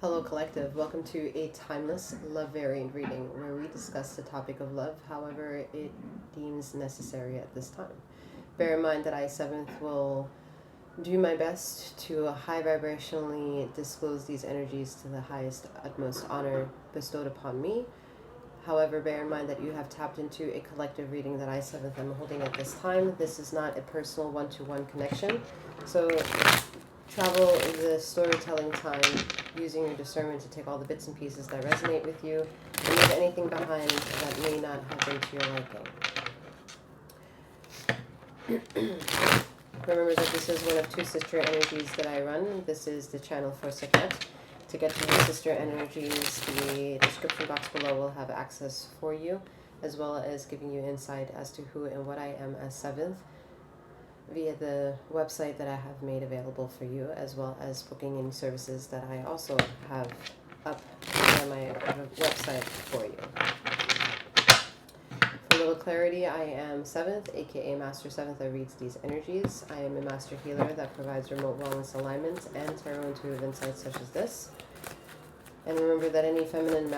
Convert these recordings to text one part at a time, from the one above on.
Hello, Collective. Welcome to a timeless, love variant reading where we discuss the topic of love, however it deems necessary at this time. Bear in mind that I, 7th, will do my best to high vibrationally disclose these energies to the highest, utmost honor bestowed upon me. However, bear in mind that you have tapped into a collective reading that I, 7th, am holding at this time. This is not a personal one-to-one connection. So travel the storytelling time using your discernment to take all the bits and pieces that resonate with you and leave anything behind that may not have been to your liking. Remember that this is one of two sister energies that I run. This is the channel for Sekhmet. To get to the sister energies, the description box below will have access for you, as well as giving you insight as to who and what I am as 7th via the website that I have made available for you, as well as booking any services that I also have up on my website for you. For a little clarity, I am 7th, aka Master 7th that reads these energies. I am a master healer that provides remote wellness alignments and tarot intuitive insights such as this. And remember that any feminine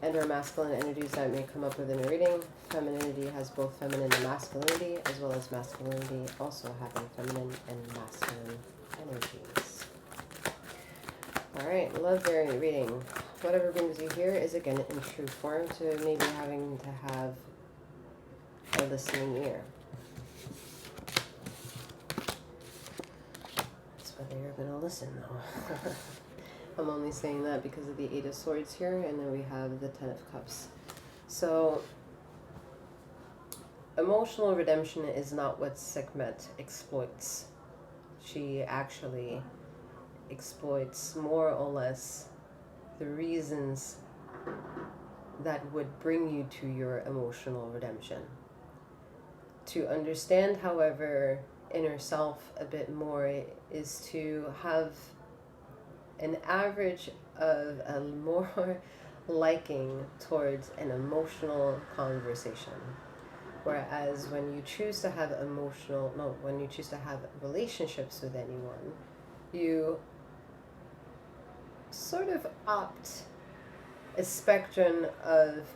and or masculine energies that may come up within a reading, femininity has both feminine and masculinity, as well as masculinity also having feminine and masculine energies. Alright, love variant reading. Whatever brings you here is again in true form to maybe having to have a listening ear. That's whether you're going to listen though. I'm only saying that because of the 8 of Swords here, and then we have the 10 of Cups. So, emotional redemption is not what Sekhmet exploits. She actually exploits more or less the reasons that would bring you to your emotional redemption. To understand, however, inner self a bit more is to have an average of a more liking towards an emotional conversation. Whereas when you choose to have when you choose to have relationships with anyone, you sort of opt a spectrum of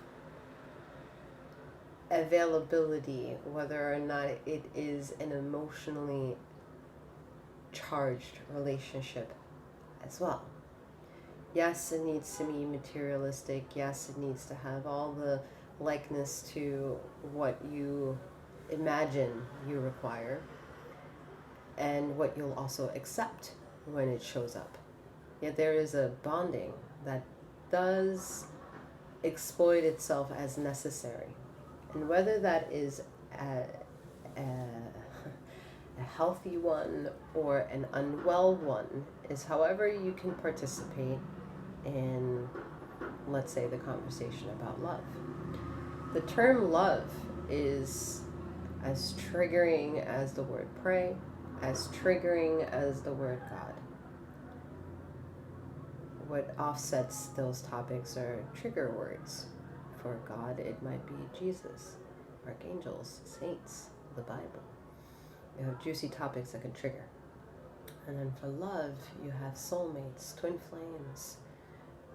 availability, whether or not it is an emotionally charged relationship as well. Yes, it needs to be materialistic. Yes, it needs to have all the likeness to what you imagine you require and what you'll also accept when it shows up. Yet there is a bonding that does exploit itself as necessary. And whether that is a healthy one or an unwell one is however you can participate in, let's say, the conversation about love. The term love is as triggering as the word pray, as triggering as the word God. What offsets those topics are trigger words. For God, it might be Jesus, archangels, saints, the Bible. You have juicy topics that can trigger. And then for love, you have soulmates, twin flames,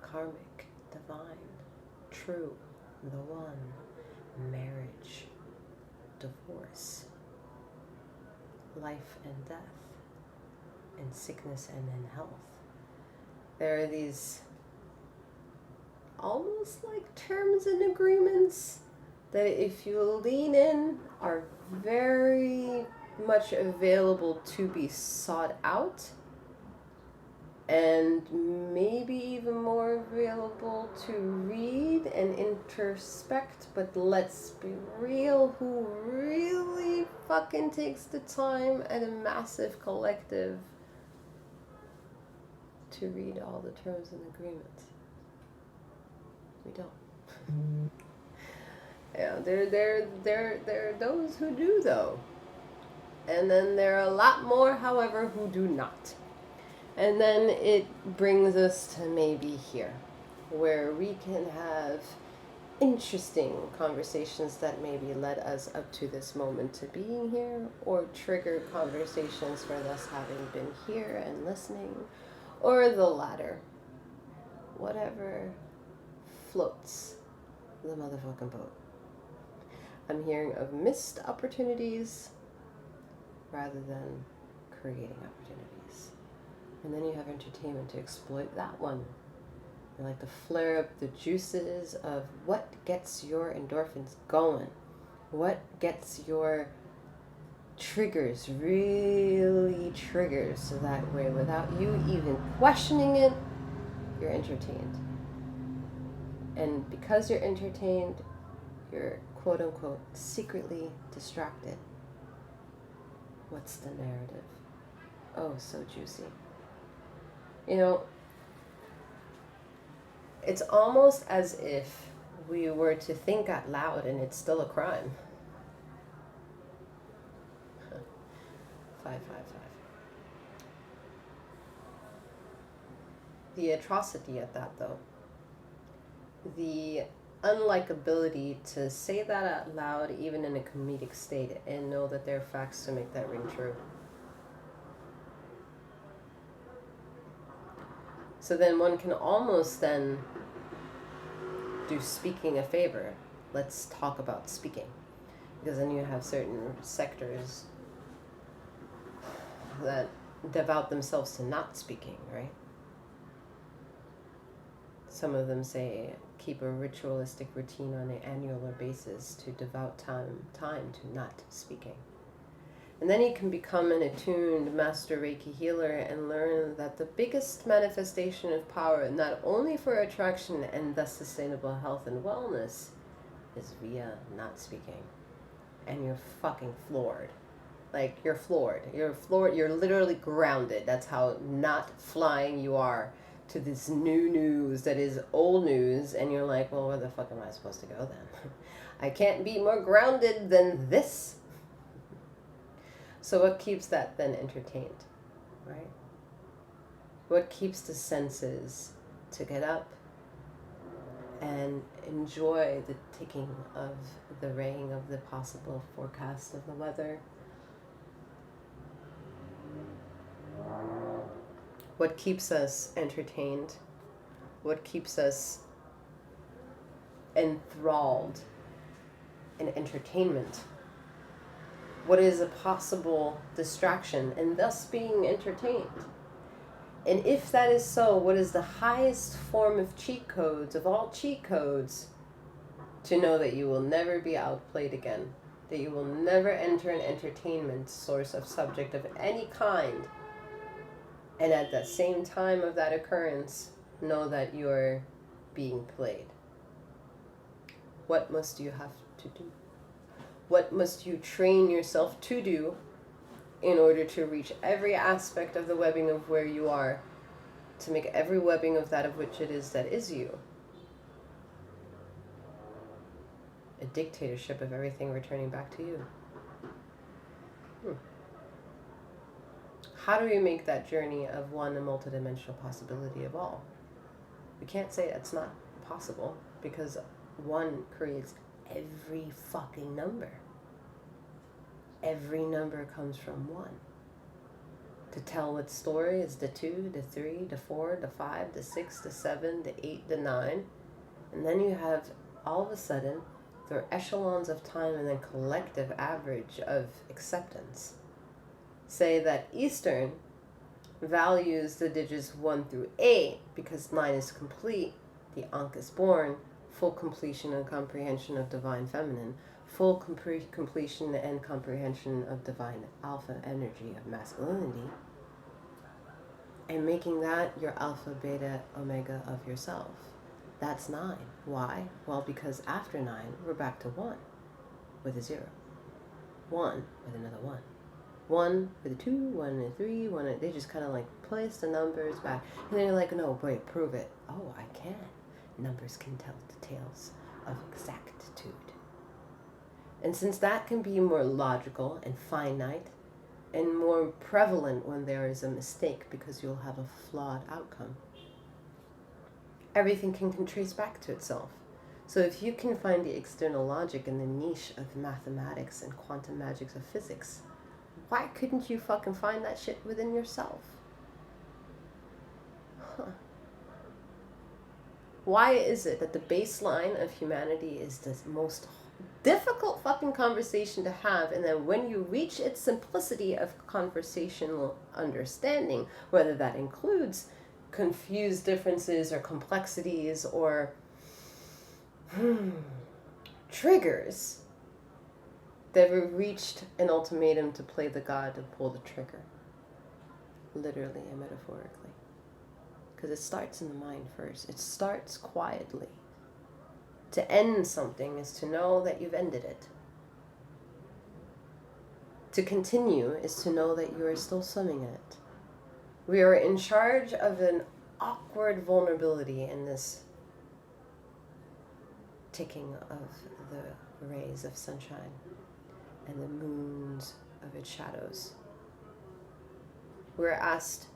karmic, divine, true, the one, marriage, divorce, life and death, in sickness and in health. There are these almost like terms and agreements that if you lean in are very much available to be sought out, and maybe even more available to read and introspect. But let's be real, who really fucking takes the time at a massive collective to read all the terms and agreements? We don't. Yeah, there are those who do though. And then there are a lot more, however, who do not. And then it brings us to maybe here, where we can have interesting conversations that maybe led us up to this moment to being here, or trigger conversations for us having been here and listening, or the latter. whatever floats the motherfucking boat. I'm hearing of missed opportunities rather than creating opportunities. And then you have entertainment to exploit that one. You like to flare up the juices of what gets your endorphins going, what gets your triggers, really triggers, so that way without you even questioning it, you're entertained. And because you're entertained, you're quote unquote secretly distracted. What's the narrative? Oh, so juicy. You know, it's almost as if we were to think out loud and it's still a crime. 555. The atrocity of that, though. The unlikability to say that out loud, even in a comedic state, and know that there are facts to make that ring true. So then one can almost then do speaking a favor. Let's talk about speaking. Because then you have certain sectors that devote themselves to not speaking, right? Some of them say keep a ritualistic routine on an annual basis to devote time to not speaking. And then you can become an attuned master Reiki healer and learn that the biggest manifestation of power, not only for attraction and thus sustainable health and wellness, is via not speaking. And you're fucking floored. Like, you're floored. You're floored. You're literally grounded. That's how not flying you are to this new news that is old news. And you're like, well, where the fuck am I supposed to go then? I can't be more grounded than this. So what keeps that then entertained, right? What keeps the senses to get up and enjoy the ticking of the ring of the possible forecast of the weather? What keeps us entertained? What keeps us enthralled in entertainment? What is a possible distraction and thus being entertained? And if that is so, what is the highest form of cheat codes, of all cheat codes, to know that you will never be outplayed again, that you will never enter an entertainment source of subject of any kind, and at the same time of that occurrence, know that you're being played? What must you have to do? What must you train yourself to do in order to reach every aspect of the webbing of where you are, to make every webbing of that of which it is that is you a dictatorship of everything returning back to you? How do we make that journey of one a multidimensional possibility of all? We can't say it's not possible, because one creates every fucking number. Every number comes from one. To tell its story is the 2, the 3, the 4, the 5, the 6, the 7, the 8, the 9. And then you have, all of a sudden, the echelons of time and then collective average of acceptance. Say that Eastern values the digits 1 through 8 because 9 is complete, the Ankh is born, full completion and comprehension of divine feminine, full completion and comprehension of divine alpha energy of masculinity, and making that your alpha, beta, omega of yourself. That's 9. Why? Well, because after 9, we're back to 1 with a 0. 1 with another 1. 1 with a 2, 1 and a 3, 1. They just kind of like place the numbers back. And then you're like, no, wait, prove it. Oh, I can. Numbers can tell the tales of exactitude. And since that can be more logical and finite and more prevalent when there is a mistake because you'll have a flawed outcome, everything can trace back to itself. So if you can find the external logic in the niche of mathematics and quantum magics of physics, why couldn't you fucking find that shit within yourself? Huh. Why is it that the baseline of humanity is the most difficult fucking conversation to have, and then when you reach its simplicity of conversational understanding, whether that includes confused differences or complexities or triggers, they've reached an ultimatum to play the god to pull the trigger, literally and metaphorically. Because it starts in the mind first. It starts quietly. To end something is to know that you've ended it. To continue is to know that you are still swimming in it. We are in charge of an awkward vulnerability in this ticking of the rays of sunshine and the moons of its shadows. We're asked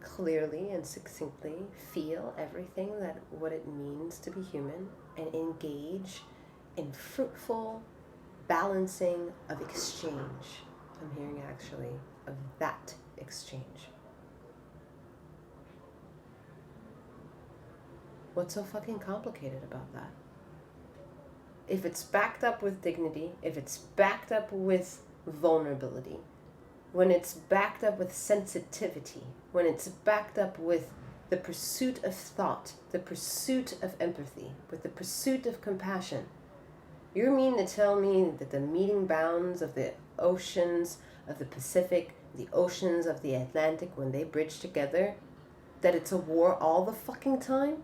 clearly and succinctly feel everything that what it means to be human and engage in fruitful balancing of exchange. I'm hearing actually of that exchange. What's so fucking complicated about that? If it's backed up with dignity, if it's backed up with vulnerability, when it's backed up with sensitivity, when it's backed up with the pursuit of thought, the pursuit of empathy, with the pursuit of compassion, you mean to tell me that the meeting bounds of the oceans of the Pacific, the oceans of the Atlantic, when they bridge together, that it's a war all the fucking time?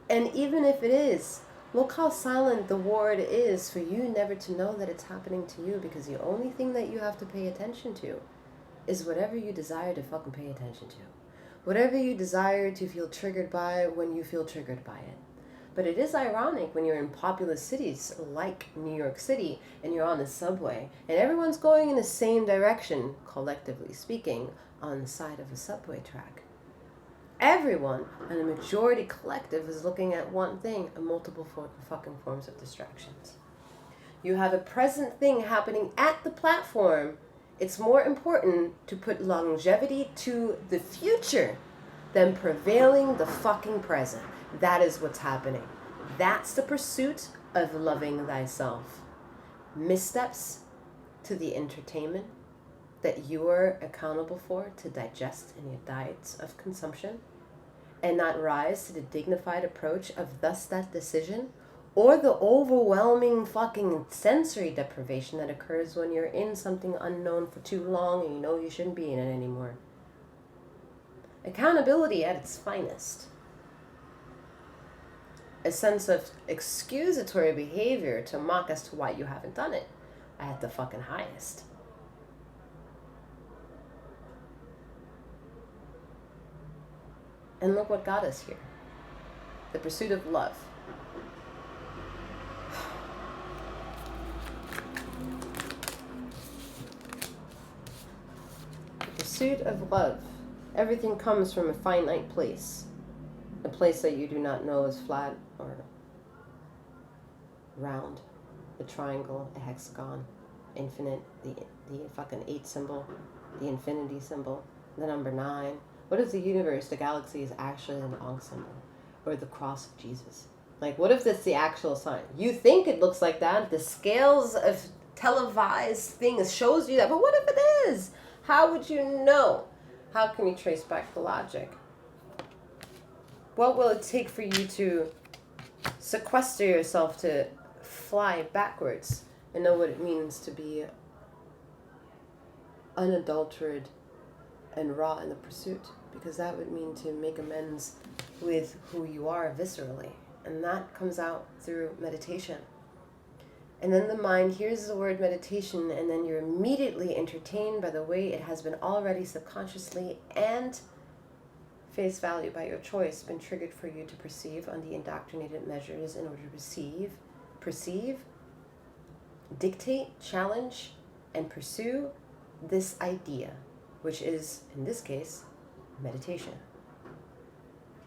And even if it is, look how silent the word is for you never to know that it's happening to you, because the only thing that you have to pay attention to is whatever you desire to fucking pay attention to. Whatever you desire to feel triggered by when you feel triggered by it. But it is ironic when you're in populous cities like New York City and you're on the subway and everyone's going in the same direction, collectively speaking, on the side of a subway track. Everyone, and the majority collective, is looking at one thing and multiple fucking forms of distractions. You have a present thing happening at the platform. It's more important to put longevity to the future than prevailing the fucking present. That is what's happening. That's the pursuit of loving thyself. Missteps to the entertainment that you are accountable for to digest in your diets of consumption, and not rise to the dignified approach of thus that decision, or the overwhelming fucking sensory deprivation that occurs when you're in something unknown for too long and you know you shouldn't be in it anymore. Accountability at its finest. A sense of excusatory behavior to mock as to why you haven't done it at the fucking highest. And look what got us here. The pursuit of love. The pursuit of love. Everything comes from a finite place. A place that you do not know is flat or round. A triangle, a hexagon, infinite, the fucking 8 symbol, the infinity symbol, the number 9. What if the universe, the galaxy, is actually an Ankh symbol? Or the cross of Jesus? Like, what if that's the actual sign? You think it looks like that. The scales of televised things shows you that. But what if it is? How would you know? How can you trace back the logic? What will it take for you to sequester yourself to fly backwards and know what it means to be unadulterated and raw in the pursuit? Because that would mean to make amends with who you are viscerally. And that comes out through meditation. And then the mind hears the word meditation, and then you're immediately entertained by the way it has been already subconsciously and face value by your choice been triggered for you to perceive on the indoctrinated measures in order to perceive, dictate, challenge, and pursue this idea, which is, in this case, meditation.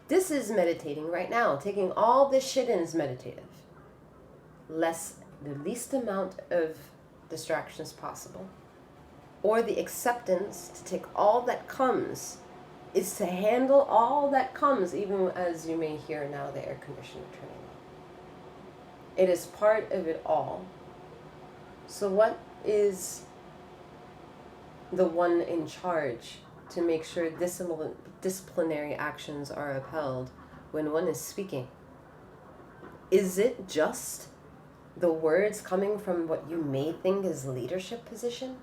This is meditating right now. Taking all this shit in is meditative. The least amount of distractions possible, or the acceptance to take all that comes is to handle all that comes, even as you may hear now the air conditioner turning on. It is part of it all. So what is the one in charge to make sure disciplinary actions are upheld when one is speaking? Is it just the words coming from what you may think is leadership position?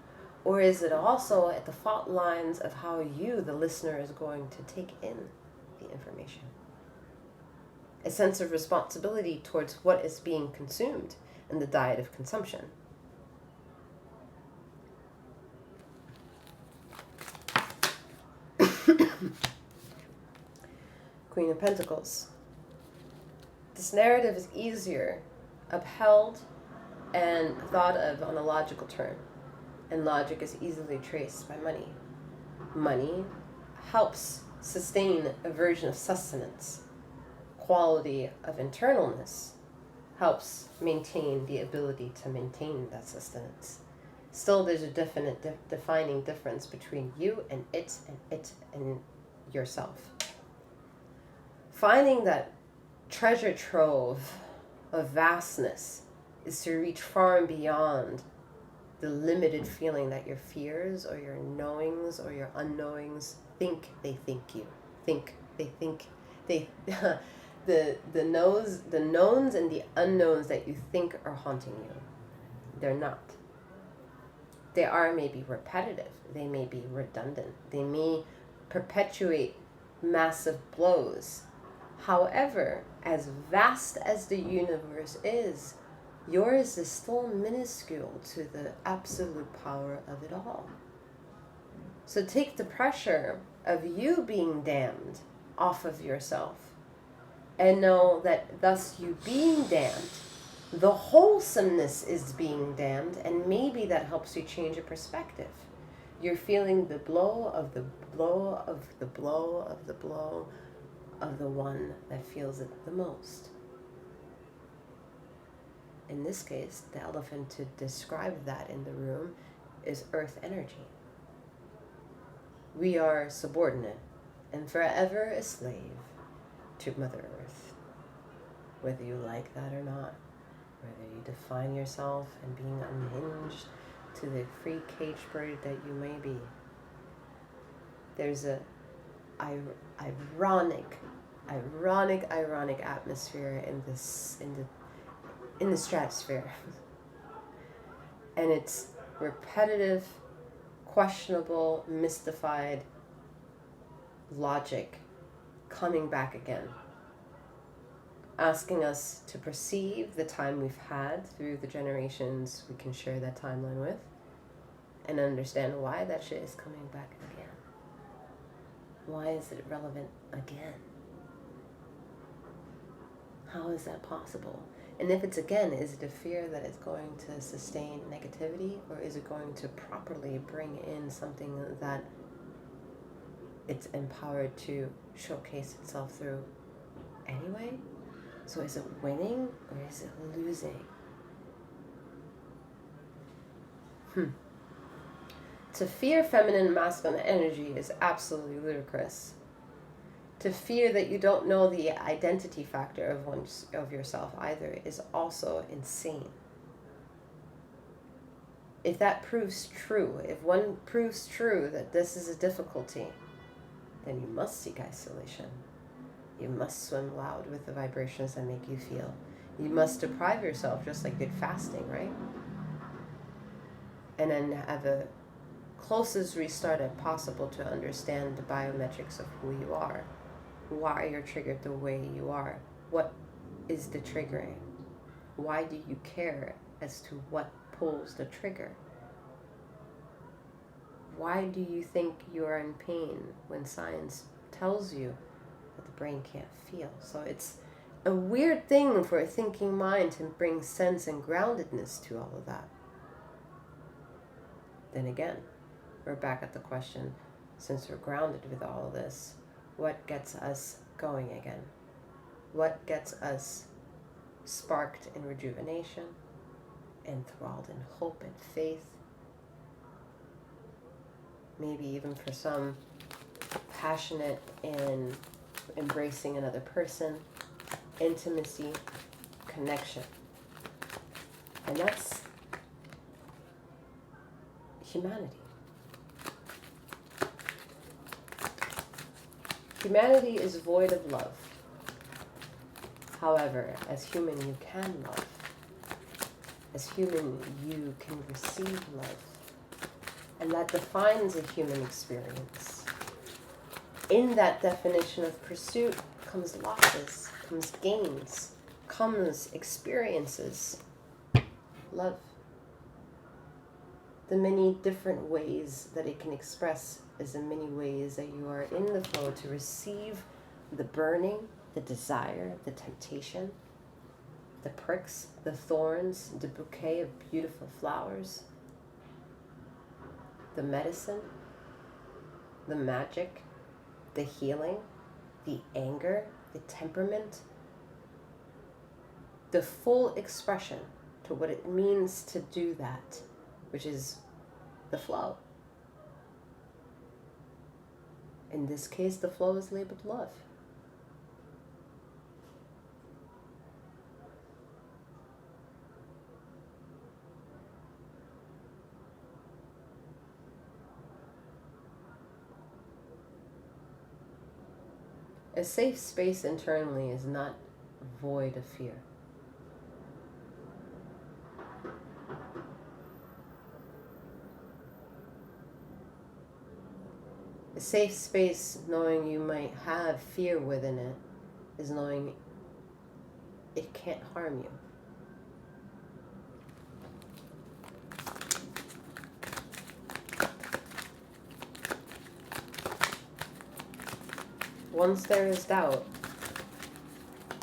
Or is it also at the fault lines of how you, the listener, is going to take in the information? A sense of responsibility towards what is being consumed in the diet of consumption. Queen of Pentacles. This narrative is easier upheld and thought of on a logical term. And logic is easily traced by money. Money helps sustain a version of sustenance. Quality of internalness helps maintain the ability to maintain that sustenance. Still, there's a definite defining difference between you and it and yourself. Finding that treasure trove of vastness is to reach far and beyond the limited feeling that your fears or your knowings or your unknowings think they think you. The knowns and the unknowns that you think are haunting you. They're not. They are maybe repetitive. They may be redundant. They may perpetuate massive blows. However, as vast as the universe is, yours is still minuscule to the absolute power of it all. So take the pressure of you being damned off of yourself and know that thus you being damned, the wholesomeness is being damned, and maybe that helps you change your perspective. You're feeling the blow of the blow of the blow of the blow of the one that feels it the most. In this case, the elephant to describe that in the room is earth energy. We are subordinate and forever a slave to Mother Earth. Whether you like that or not, whether you define yourself and being unhinged to the free cage bird that you may be. There's a ironic atmosphere in the stratosphere. And it's repetitive, questionable, mystified logic coming back again, asking us to perceive the time we've had through the generations we can share that timeline with, and understand why that shit is coming back again. Why is it relevant again? How is that possible? And if it's again, is it a fear that it's going to sustain negativity, or is it going to properly bring in something that it's empowered to showcase itself through anyway? So is it winning or is it losing? To fear feminine and masculine energy is absolutely ludicrous. To fear that you don't know the identity factor of yourself either is also insane. If that proves true, if one proves true that this is a difficulty, then you must seek isolation. You must swim loud with the vibrations that make you feel. You must deprive yourself, just like good fasting, right? And then have a closest restart as possible to understand the biometrics of who you are. Why you're triggered the way you are. What is the triggering? Why do you care as to what pulls the trigger? Why do you think you are in pain when science tells you that the brain can't feel? So it's a weird thing for a thinking mind to bring sense and groundedness to all of that. Then again, we're back at the question, since we're grounded with all of this, what gets us going again? What gets us sparked in rejuvenation, enthralled in hope and faith? Maybe even for some, passionate in embracing another person, intimacy, connection. And that's humanity. Humanity is void of love. However, as human, you can love. As human, you can receive love. And that defines a human experience. In that definition of pursuit comes losses, comes gains, comes experiences. Love. The many different ways that it can express is in many ways that you are in the flow to receive the burning, the desire, the temptation, the pricks, the thorns, the bouquet of beautiful flowers, the medicine, the magic, the healing, the anger, the temperament, the full expression to what it means to do that, which is the flow. In this case, the flow is labeled love. A safe space internally is not void of fear. A safe space, knowing you might have fear within it, is knowing it can't harm you. Once there is doubt,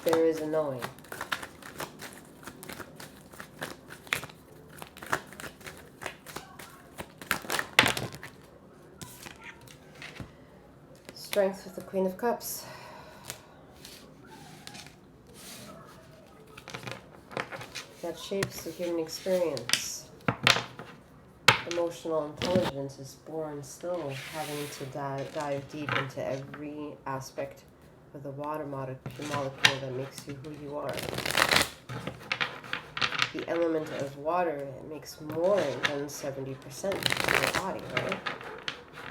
there is a knowing. Strength with the Queen of Cups. That shapes the human experience. Emotional intelligence is born still having to dive deep into every aspect of the water molecule that makes you who you are. The element of water, it makes more than 70% of your body, right?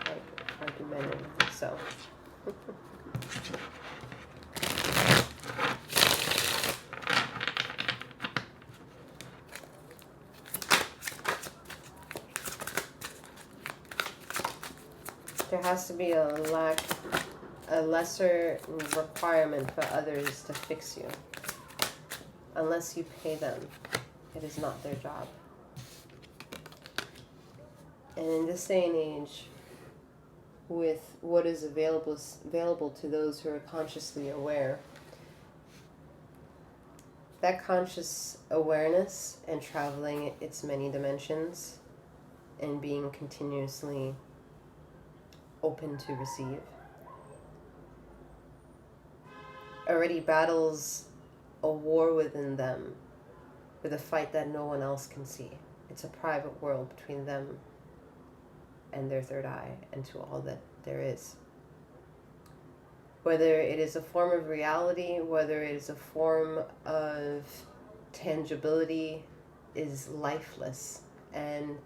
Like argumentative, so. There has to be a lesser requirement for others to fix you. Unless you pay them, it is not their job. And in this day and age, with what is available to those who are consciously aware, that conscious awareness and traveling its many dimensions and being continuously open to receive already battles a war within them with a fight that no one else can see. It's a private world between them and their third eye and to all that there is. Whether it is a form of reality, whether it is a form of tangibility, is lifeless and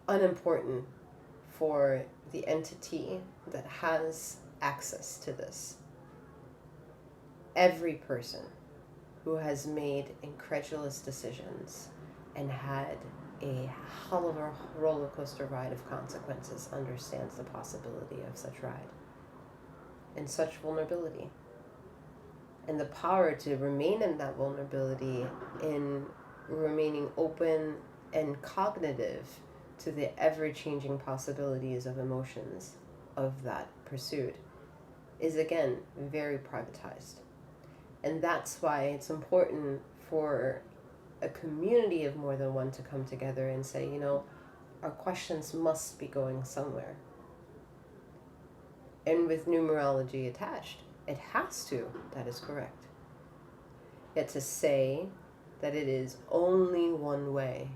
unimportant for the entity that has access to this. Every person who has made incredulous decisions and had a hell of a roller coaster ride of consequences understands the possibility of such ride and such vulnerability. And the power to remain in that vulnerability, in remaining open and cognitive to the ever-changing possibilities of emotions of that pursuit, is again very privatized. And that's why it's important for a community of more than one to come together and say, you know, our questions must be going somewhere. And with numerology attached, it has to, that is correct. Yet to say that it is only one way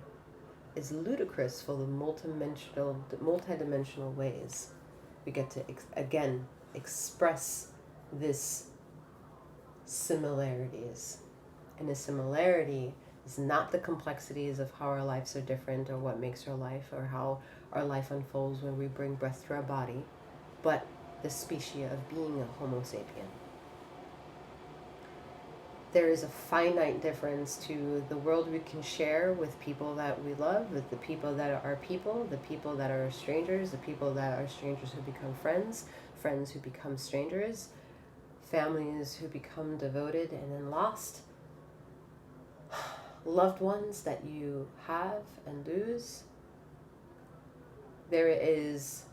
is ludicrous full of multidimensional ways we get to, again, express this similarities. And the similarity is not the complexities of how our lives are different or what makes our life or how our life unfolds when we bring breath to our body, but the species of being a Homo sapien. There is a finite difference to the world we can share with people that we love, with the people that are people, the people that are strangers, the people that are strangers who become friends, friends who become strangers, families who become devoted and then lost, loved ones that you have and lose. There is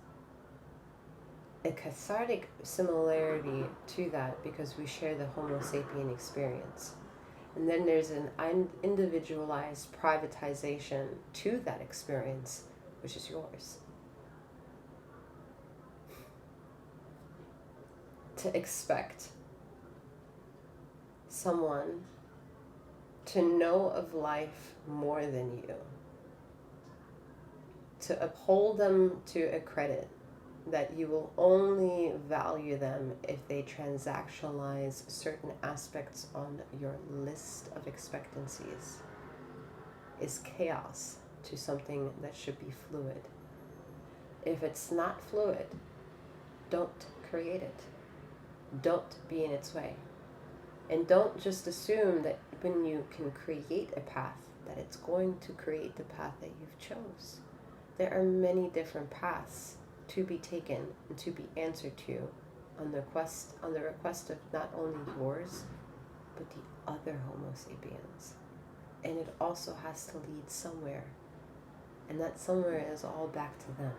a cathartic similarity to that because we share the Homo sapien experience. And then there's an individualized privatization to that experience, which is yours. To expect someone to know of life more than you, to uphold them to a credit that you will only value them if they transactionalize certain aspects on your list of expectancies, is chaos to something that should be fluid. If it's not fluid, don't create it. Don't be in its way. And don't just assume that when you can create a path, that it's going to create the path that you've chose. There are many different paths to be taken and to be answered to on the request of not only yours, but the other Homo sapiens. And it also has to lead somewhere. And that somewhere is all back to them.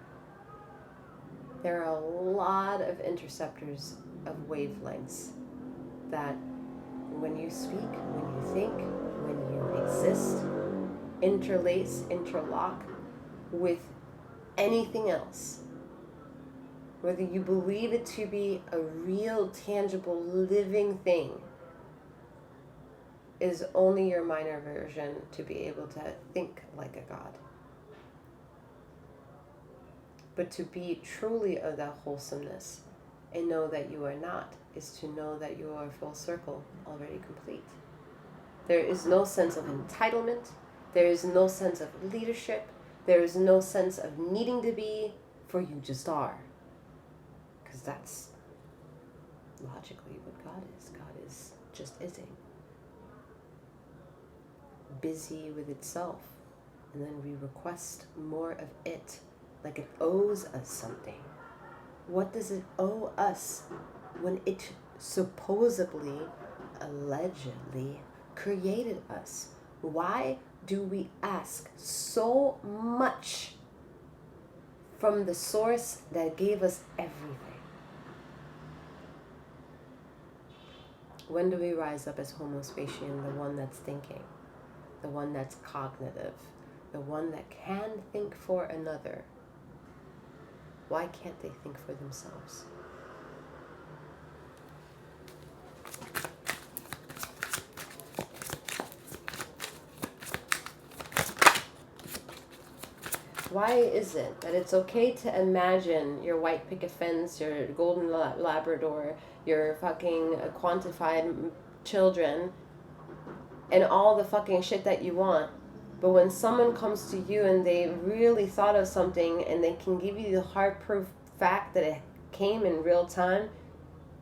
There are a lot of interceptors of wavelengths that when you speak, when you think, when you exist, interlock with anything else. Whether you believe it to be a real, tangible, living thing is only your minor version to be able to think like a god. But to be truly of that wholesomeness and know that you are not is to know that you are full circle, already complete. There is no sense of entitlement. There is no sense of leadership. There is no sense of needing to be, for you just are. Because that's logically what God is. God is just ising. Busy with itself. And then we request more of it, like it owes us something. What does it owe us when it supposedly, allegedly created us? Why do we ask so much from the source that gave us everything? When do we rise up as Homo sapien, the one that's thinking, the one that's cognitive, the one that can think for another? Why can't they think for themselves? Why is it that it's okay to imagine your white picket fence, your golden Labrador, your fucking quantified children, and all the fucking shit that you want, but when someone comes to you and they really thought of something and they can give you the hard proof fact that it came in real time,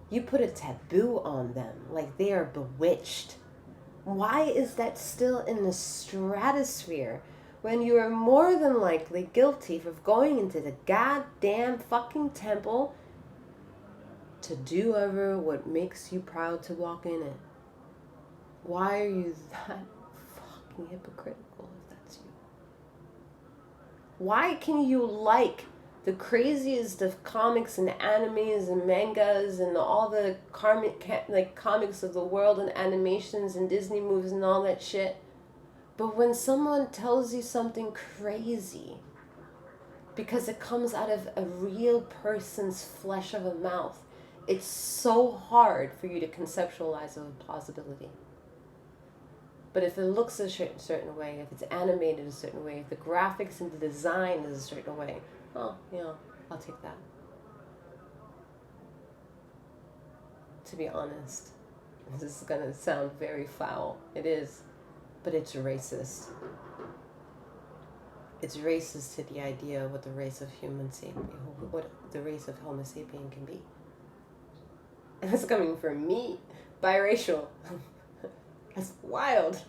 you put a taboo on them, like they are bewitched? Why is that still in the stratosphere when you are more than likely guilty of going into the goddamn fucking temple to do ever what makes you proud to walk in it? Why are you that fucking hypocritical if that's you? Why can you like the craziest of comics and animes and mangas and all the comics of the world and animations and Disney movies and all that shit, but when someone tells you something crazy because it comes out of a real person's flesh of a mouth, it's so hard for you to conceptualize of a plausibility. But if it looks a certain way, if it's animated a certain way, if the graphics and the design is a certain way, oh, I'll take that. To be honest, this is going to sound very foul. It is. But it's racist. It's racist to the idea of what the race of what the race of Homo sapien can be. And it's coming from me, biracial. That's wild.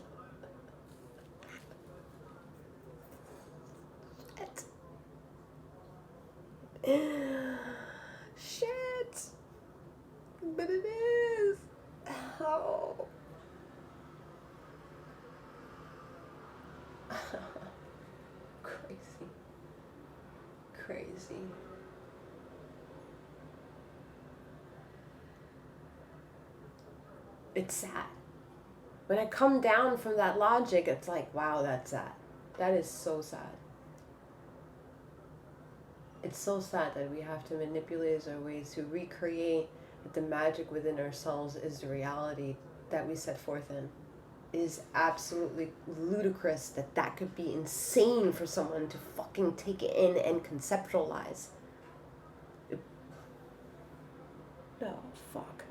Shit. But it is. Oh. Crazy. It's sad. When I come down from that logic, it's like, wow, that's sad. That is so sad. It's so sad that we have to manipulate our ways to recreate that the magic within ourselves is the reality that we set forth in. It is absolutely ludicrous that could be insane for someone to fucking take it in and conceptualize. No, fuck.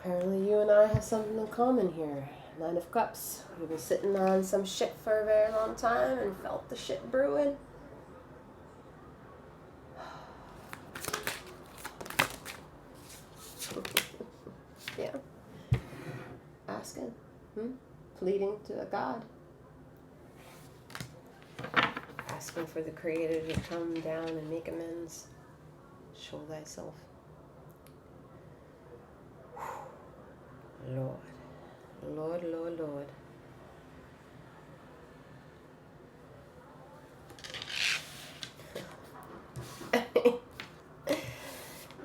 Apparently you and I have something in common here. 9 of Cups. We've been sitting on some shit for a very long time and felt the shit brewing. Yeah. Asking. Pleading to a God. Asking for the Creator to come down and make amends. Show thyself. Lord. Lord, Lord, Lord.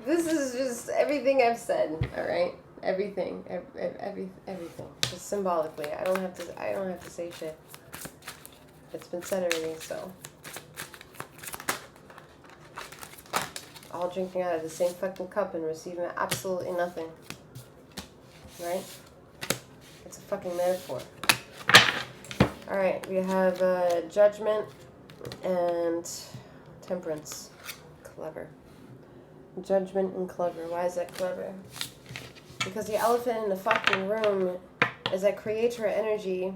This is just everything I've said, all right? Everything. Everything. Just symbolically. I don't have to say shit. It's been said already, so. All drinking out of the same fucking cup and receiving absolutely nothing. Right? It's a fucking metaphor. Alright, we have Judgment and Temperance. Clever. Judgment and clever. Why is that clever? Because the elephant in the fucking room is that creator energy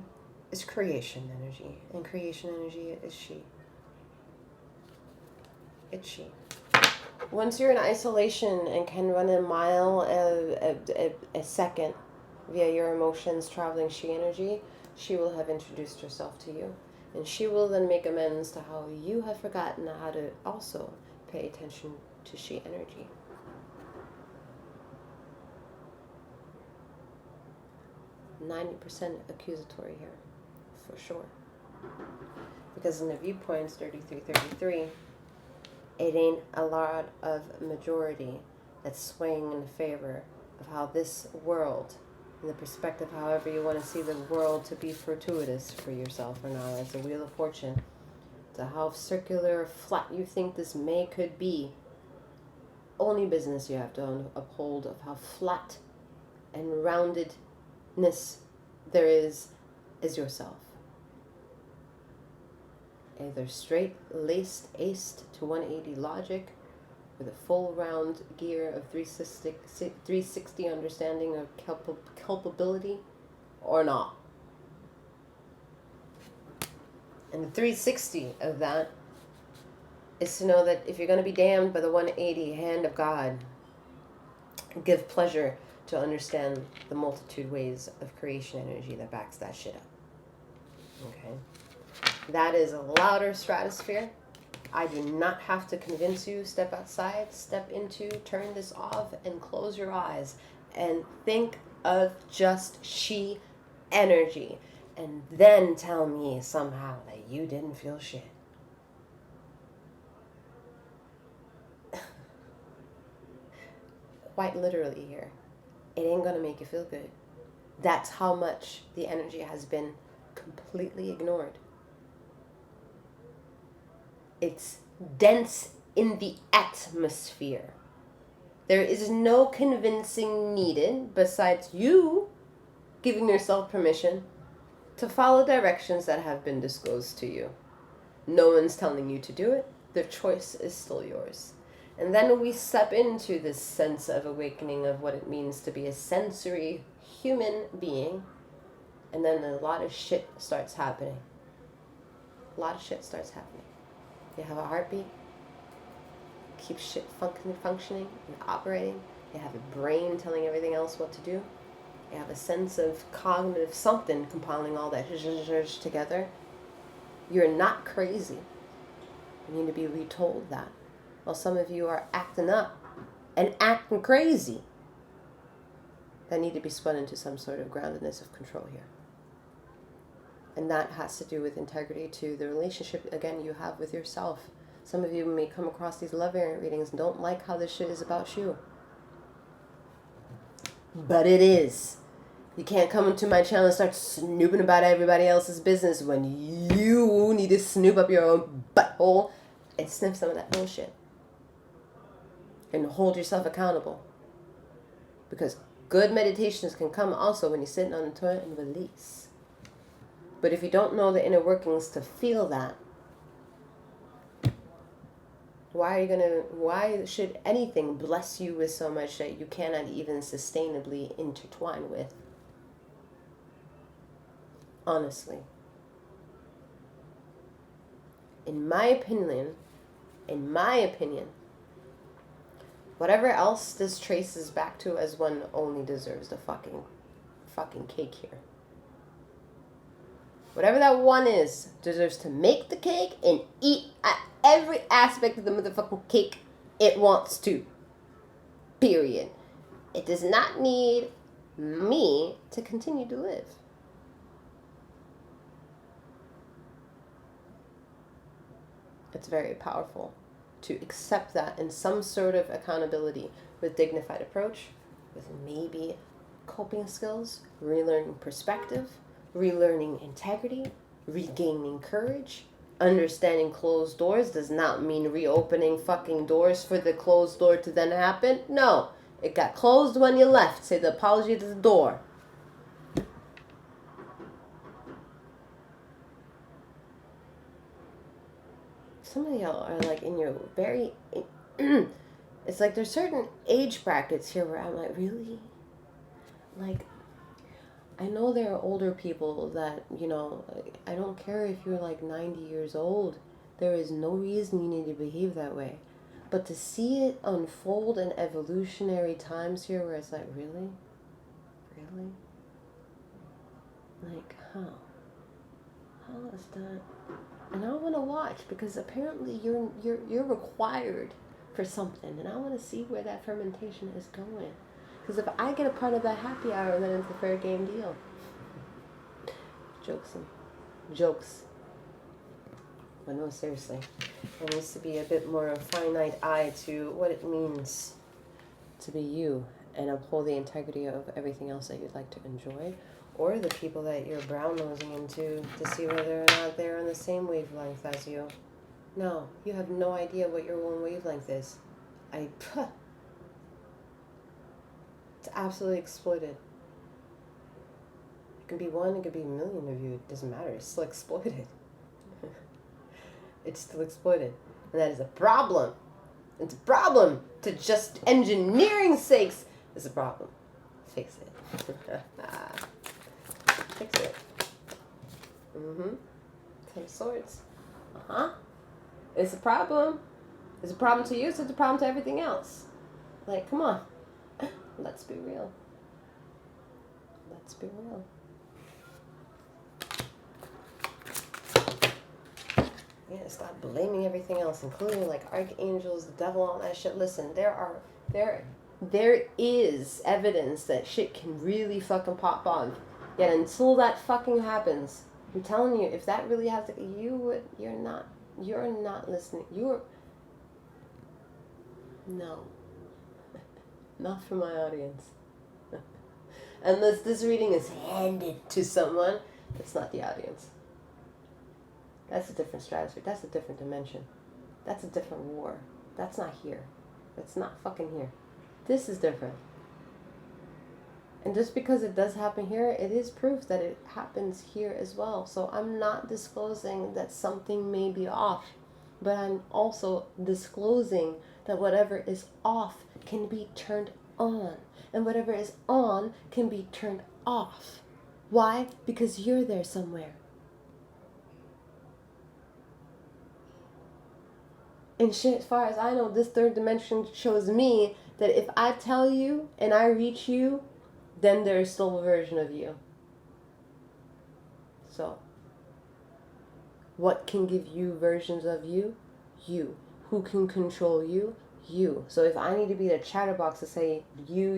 is creation energy. And creation energy is she. It's she. Once you're in isolation and can run a mile a second via your emotions traveling she energy, she will have introduced herself to you. And she will then make amends to how you have forgotten how to also pay attention to she energy. %90 accusatory here, for sure. Because in the viewpoints 3333, it ain't a lot of majority that's swaying in favor of how this world, in the perspective however you want to see the world to be fortuitous for yourself or not, as a wheel of fortune, to how circular or flat you think this could be. Only business you have to uphold of how flat and roundedness there is yourself. Either straight laced aced to 180 logic with a full round gear of 360 understanding of culpability, or not. And the 360 of that is to know that if you're going to be damned by the 180 hand of God, give pleasure to understand the multitude ways of creation energy that backs that shit up. Okay? That is a louder stratosphere. I do not have to convince you. Step outside, step into, turn this off, and close your eyes. And think of just she energy. And then tell me somehow that you didn't feel shit. quite literally here, it ain't gonna make you feel good. That's how much the energy has been completely ignored. It's dense in the atmosphere. There is no convincing needed besides you giving yourself permission to follow directions that have been disclosed to you. No one's telling you to do it. The choice is still yours. And then we step into this sense of awakening of what it means to be a sensory human being. And then a lot of shit starts happening. A lot of shit starts happening. You have a heartbeat. Keeps shit functioning and operating. You have a brain telling everything else what to do. You have a sense of cognitive something compiling all that together. You're not crazy. You need to be retold that. While some of you are acting up and acting crazy, that need to be spun into some sort of groundedness of control here. And that has to do with integrity to the relationship, again, you have with yourself. Some of you may come across these love variant readings and don't like how this shit is about you. But it is. You can't come into my channel and start snooping about everybody else's business when you need to snoop up your own butthole and sniff some of that bullshit. And hold yourself accountable. Because good meditations can come also when you're sitting on the toilet and release. But if you don't know the inner workings to feel that, why should anything bless you with so much that you cannot even sustainably intertwine with? Honestly. In my opinion, whatever else this traces back to as one only deserves the fucking cake here. Whatever that one is, deserves to make the cake and eat at every aspect of the motherfucking cake it wants to. Period. It does not need me to continue to live. It's very powerful to accept that in some sort of accountability with dignified approach, with maybe coping skills, relearning perspective, relearning integrity, regaining courage. Understanding closed doors does not mean reopening fucking doors for the closed door to then happen. No, it got closed when you left. Say the apology to the door. Some of y'all are like in your very... it's like there's certain age brackets here where I'm like, really? Like, I know there are older people that, you know, I don't care if you're like 90 years old. There is no reason you need to behave that way. But to see it unfold in evolutionary times here where it's like, really? Really? Like, how? How is that? And I want to watch because apparently you're required for something. And I want to see where that fermentation is going. Because if I get a part of that happy hour, then it's a fair game deal. Jokes. But no, seriously. There needs to be a bit more finite eye to what it means to be you and uphold the integrity of everything else that you'd like to enjoy, or the people that you're brown-nosing into to see whether or not they're on the same wavelength as you. No, you have no idea what your own wavelength is. It's absolutely exploited. It could be one, it could be a million of you. It doesn't matter. It's still exploited. It's still exploited. And that is a problem. It's a problem. To just engineering's sakes, it's a problem. Fix it. Fix it. Ten swords. It's a problem. It's a problem to you, so it's a problem to everything else. Like, come on. Let's be real. Let's be real. Yeah, stop blaming everything else, including like archangels, the devil, all that shit. Listen, there is evidence that shit can really fucking pop on. Yet until that fucking happens, I'm telling you, if that really has to, you're not listening. No. Not for my audience. Unless this reading is handed to someone, that's not the audience. That's a different stratosphere. That's a different dimension. That's a different war. That's not here. That's not fucking here. This is different. And just because it does happen here, it is proof that it happens here as well. So I'm not disclosing that something may be off, but I'm also disclosing that whatever is off can be turned on, and whatever is on can be turned off. Why? Because you're there somewhere. And as far as I know, this third dimension shows me that if I tell you and I reach you, then there is still a version of you. So, what can give you versions of you? You. Who can control you? You. So if I need to be the chatterbox to say you,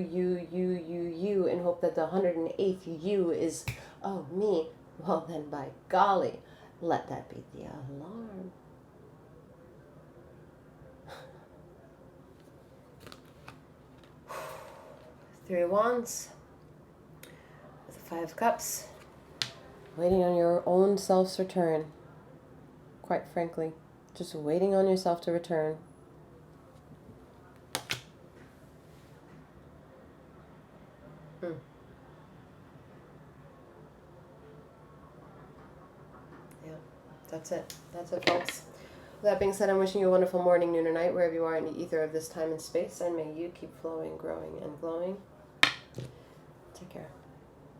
and hope that the 108th you is, oh, me, well then by golly, let that be the alarm. Three of Wands with the Five of Cups. Waiting on your own self's return. Quite frankly, just waiting on yourself to return. Yeah, that's it. That's it, folks. With that being said, I'm wishing you a wonderful morning, noon, or night, wherever you are in the ether of this time and space, and may you keep flowing, growing, and glowing. Take care.